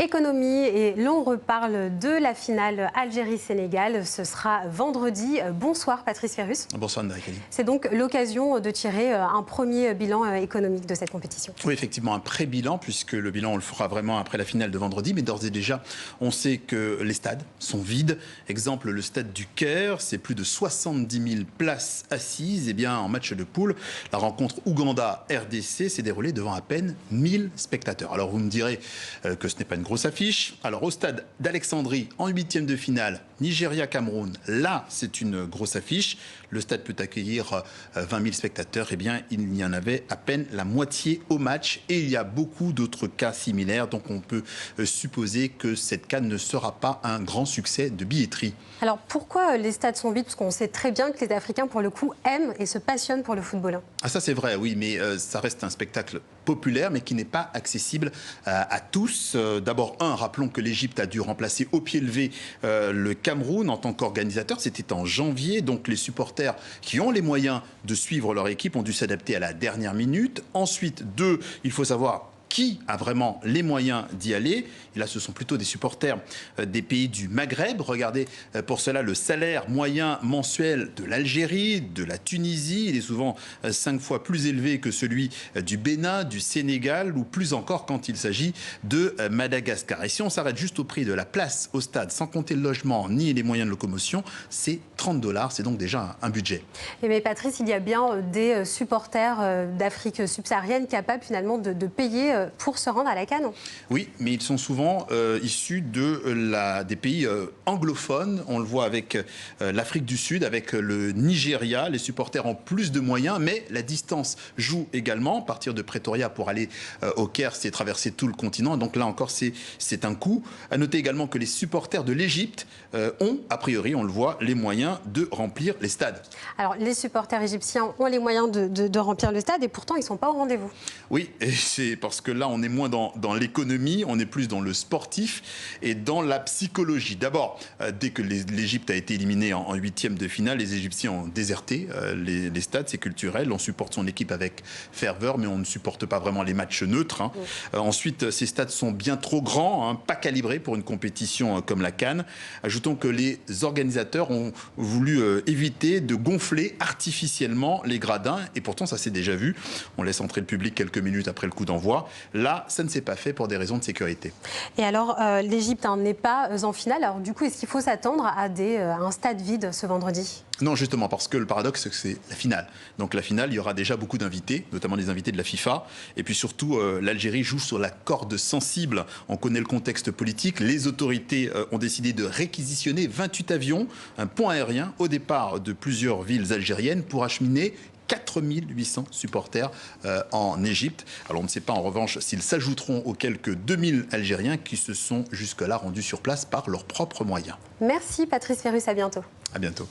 Économie et l'on reparle de la finale Algérie-Sénégal. Ce sera vendredi. Bonsoir Patrice Ferrus. Bonsoir Anne-Marie. C'est donc l'occasion de tirer un premier bilan économique de cette compétition. Oui, effectivement, un pré-bilan, puisque le bilan on le fera vraiment après la finale de vendredi. Mais d'ores et déjà, on sait que les stades sont vides. Exemple, le stade du Caire, c'est plus de 70 000 places assises. Et bien, en match de poule, la rencontre Ouganda-RDC s'est déroulée devant à peine 1000 spectateurs. Alors vous me direz que ce n'est pas une grosse affiche. Alors au stade d'Alexandrie, en huitième de finale, Nigeria-Cameroun, là c'est une grosse affiche. Le stade peut accueillir 20 000 spectateurs. Eh bien, il y en avait à peine la moitié au match. Et il y a beaucoup d'autres cas similaires. Donc on peut supposer que cette CAN ne sera pas un grand succès de billetterie. Alors pourquoi les stades sont vides? Parce qu'on sait très bien que les Africains, pour le coup, aiment et se passionnent pour le football. Ah ça c'est vrai, oui, mais ça reste un spectacle populaire, mais qui n'est pas accessible à tous. D'abord, rappelons que l'Égypte a dû remplacer au pied levé le Cameroun en tant qu'organisateur. C'était en janvier, donc les supporters qui ont les moyens de suivre leur équipe ont dû s'adapter à la dernière minute. Ensuite, il faut savoir qui a vraiment les moyens d'y aller. Et là, ce sont plutôt des supporters des pays du Maghreb. Regardez pour cela le salaire moyen mensuel de l'Algérie, de la Tunisie. Il est souvent 5 fois plus élevé que celui du Bénin, du Sénégal ou plus encore quand il s'agit de Madagascar. Et si on s'arrête juste au prix de la place au stade, sans compter le logement ni les moyens de locomotion, c'est 30 $. C'est donc déjà un budget. Mais Patrice, il y a bien des supporters d'Afrique subsaharienne capables finalement de payer pour se rendre à la CAN. Oui, mais ils sont souvent issus des pays anglophones. On le voit avec l'Afrique du Sud, avec le Nigeria. Les supporters ont plus de moyens, mais la distance joue également. Partir de Pretoria pour aller au Caire, c'est traverser tout le continent. Donc là encore, c'est un coût. À noter également que les supporters de l'Égypte ont, a priori, on le voit, les moyens de remplir les stades. Alors, les supporters égyptiens ont les moyens de remplir le stade et pourtant, ils ne sont pas au rendez-vous. Oui, et c'est parce que là, on est moins dans l'économie, on est plus dans le sportif et dans la psychologie. D'abord, dès que l'Égypte a été éliminée en huitième de finale, les Égyptiens ont déserté les stades, c'est culturel. On supporte son équipe avec ferveur, mais on ne supporte pas vraiment les matchs neutres. Oui. Ensuite, ces stades sont bien trop grands, pas calibrés pour une compétition comme la CAN. Ajoutons que les organisateurs ont voulu éviter de gonfler artificiellement les gradins, et pourtant ça s'est déjà vu. On laisse entrer le public quelques minutes après le coup d'envoi. Là, ça ne s'est pas fait pour des raisons de sécurité. Et alors, l'Égypte n'est pas en finale. Alors du coup, est-ce qu'il faut s'attendre à un stade vide ce vendredi? Non, justement, parce que le paradoxe, c'est que c'est la finale. Donc la finale, il y aura déjà beaucoup d'invités, notamment des invités de la FIFA. Et puis surtout, l'Algérie joue sur la corde sensible. On connaît le contexte politique. Les autorités ont décidé de réquisitionner 28 avions, un pont aérien, au départ de plusieurs villes algériennes pour acheminer 4800 supporters en Égypte. Alors on ne sait pas en revanche s'ils s'ajouteront aux quelques 2000 Algériens qui se sont jusque-là rendus sur place par leurs propres moyens. Merci Patrice Ferrus, à bientôt. À bientôt.